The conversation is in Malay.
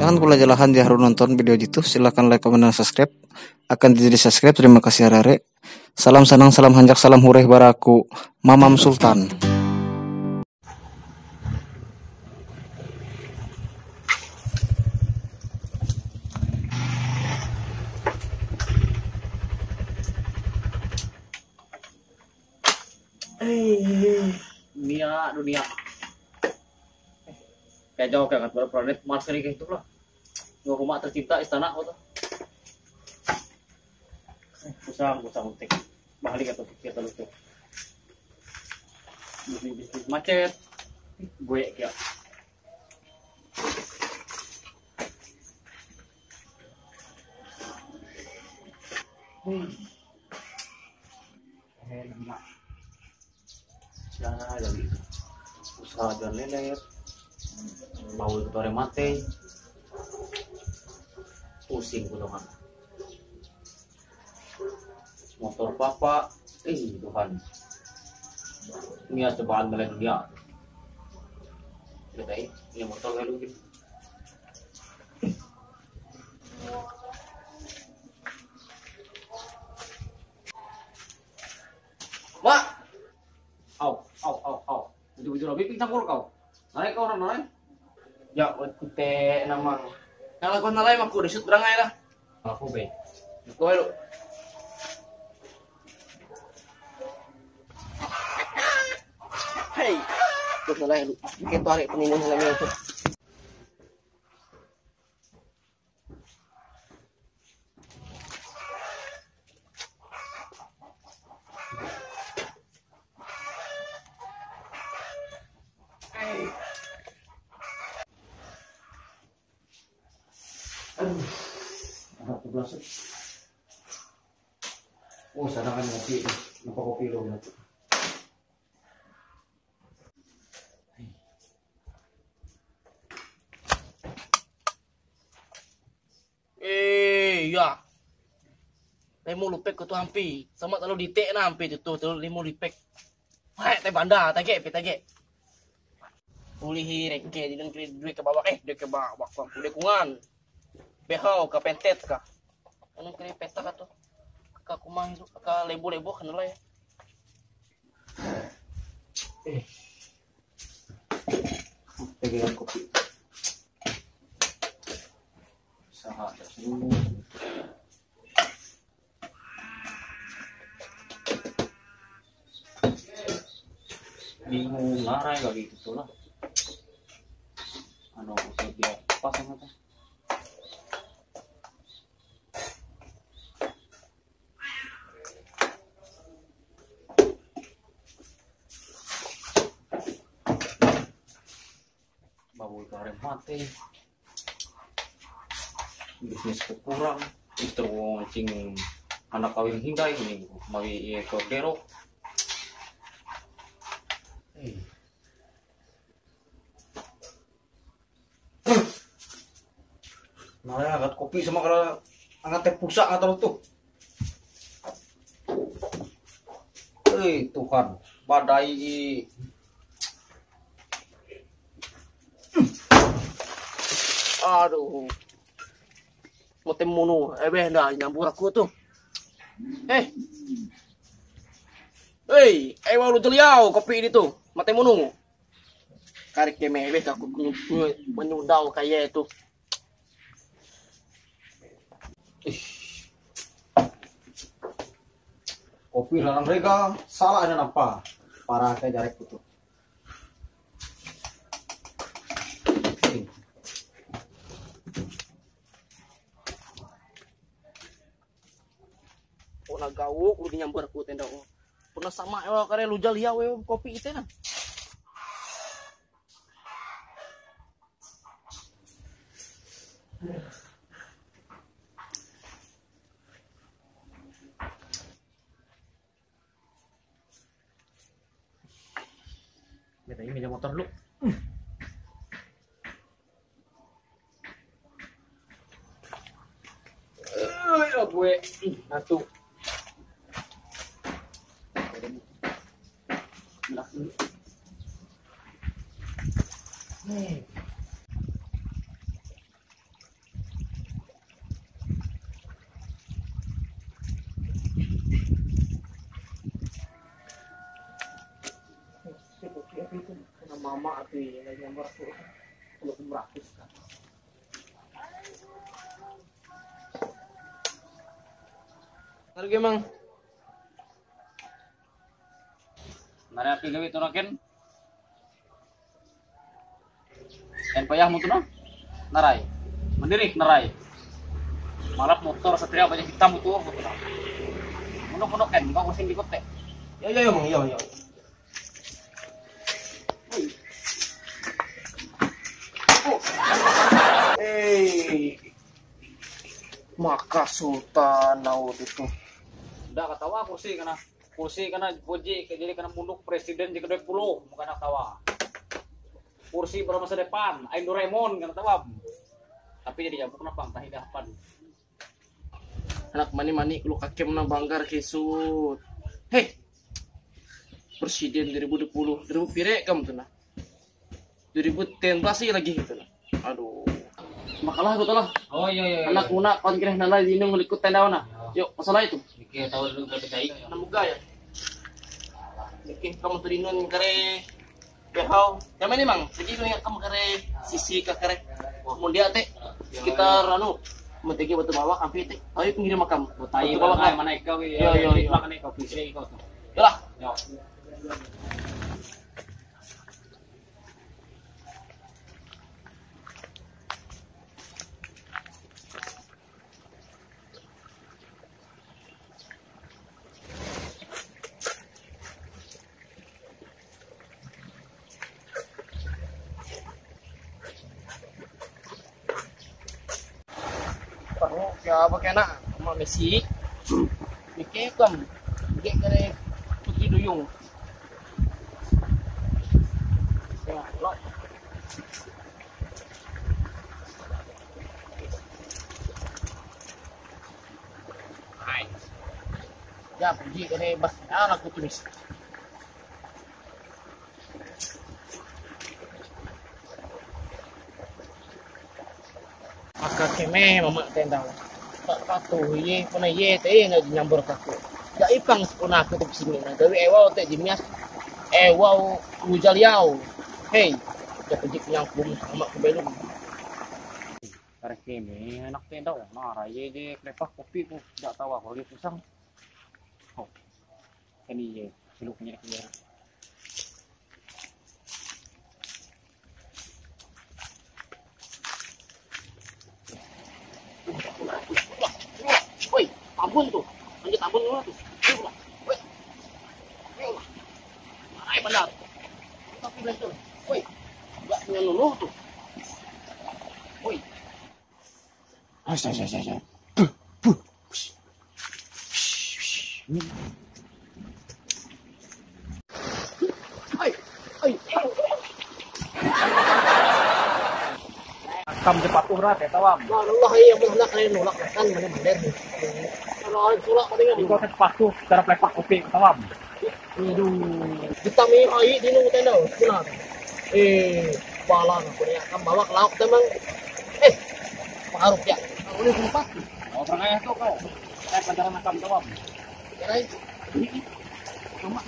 Jangan pula jalahan di harus nonton video itu. Silahkan like, komen, dan subscribe. Akan jadi subscribe. Terima kasih harare. Salam sanang, salam hanjak, salam hureh baraku. Mamam Sultan. Dunia kayak jauh kayak planet Mars ini kayak itu lah. Rumah tercinta istana apa tuh? Usang untik balik atau pikir terus tuh bisnis macet gue kayak enak cara lagi usaha jual lele bau itu tore mate pusing golongan motor papa Tuhan ini cobaan mulai dunia kita ini motor lalu gitu Mak au bujur lebih campur kau naik kau orang naik ya kita nama kalau kau nalai aku disut berangai lah aku be kau lu hey kau nalai lu kita tarik peningan lagi itu oh sana kan kopi nampak kopi lo nanti ya lemo lupek ke tu hampi sama kalau ditek na hampi tu lemo lupek hai teh banda tage ulih reke di dan duit ke bawah duit ke bawah kau udah kungan behau ka pentet ka anu kiri peta ka to ka kumang itu ka lebo kan lah ya pegangan kopi saha seluruh bingung ngarai lagi gitu lah anu usah dia pasang apa bau goreng mati bisnis kurang itu cing anak kawin hingga ini mawi ke kerok nah angkat kopi sama kalau angkat teh pusak atau tuh Tuhan badai aduh mau temunu dah nyambur aku tuh mau lu jeliau kopi ini tuh mate munu karik keme aku menyundau kayak itu kopi larang mereka salah ada apa parah kayak jarek itu nagawu udah nyamper aku tenda pernah sama kare lu jalia kopi itu nah beta ini meja motor lu gue satu mama tuh yang nomor tuh kalau beratus kan. Harga emang. Nari api gawe itu naken. Yang payah mutu no, narai, mandiri narai. Malap motor satria banyak hitam itu mutu no. Munuk kan, kau kusin di kote. Ya mang, ya. Maka Sultan naud itu. Udah ketawa kursi karena boji jadi kena munduk presiden jika 20 bukan tawa. Kursi pada masa depan, aing Doraemon kan tawa. Tapi jadi jabuk kenapa entah hidapan. Anak mani kalau kakem na banggar kesut. Hei. Presiden 2020, 2000 pirek kamu tuh nah. 2010 lagi gitu nah. Aduh. Makalah aku lah. Oh iya. Anak munak kon kira nala di nung likut tenda na. Yuk, masalah itu. Mikir tahu dulu berbaik. Namuga ya. Oke, kamu tuh dinun kare behau. Yang mana mang? Jadi lu kamu kare sisi ka kare. Mun dia teh sekitar anu mentegi batu bawah kampi teh. Ayo pinggir makam. Botai bawah mana kau ya. Yo. Makan kau pisih kau tuh. Yalah. Yo. Ya bagaimana sama Messi mikir kan mikir kare pergi duyung ya lo hai ya pergi kare bas anak tulis maka keme mama tenda tak patuh ye puna ye teh na nyambur kaku da ipang puna aku di sini na gawe ewa teh jimias ewa ujal yau hey ya pejik yang kum sama kebelum Karek keme enak tenda nah raya je krepak kopi ku tidak tahu aku lagi pisang. Oh. Ini ye siluknya dia. Woi, tabun tuh. Lanjut tabun dulu tuh. Ayo, woi. Ayo. Ayo benar. Tapi betul. Woi. Enggak dengan luluh tuh. Woi. Asyik. Ay. Kam cepat urat ya tawam. Allah iya benar kalian nolak kan mana-mana. Kalau sulak paling Ikaw cepat tuh cara plepak kopi tawam. Aduh, kita mi ai di nung tenda, benar. Bala na ko niya kan bawa lauk temang. Pengaruh ya. Boleh lupa. Oh, orang ayah tuh kau. Saya pacaran nakam tawam. Kirain. Cuma.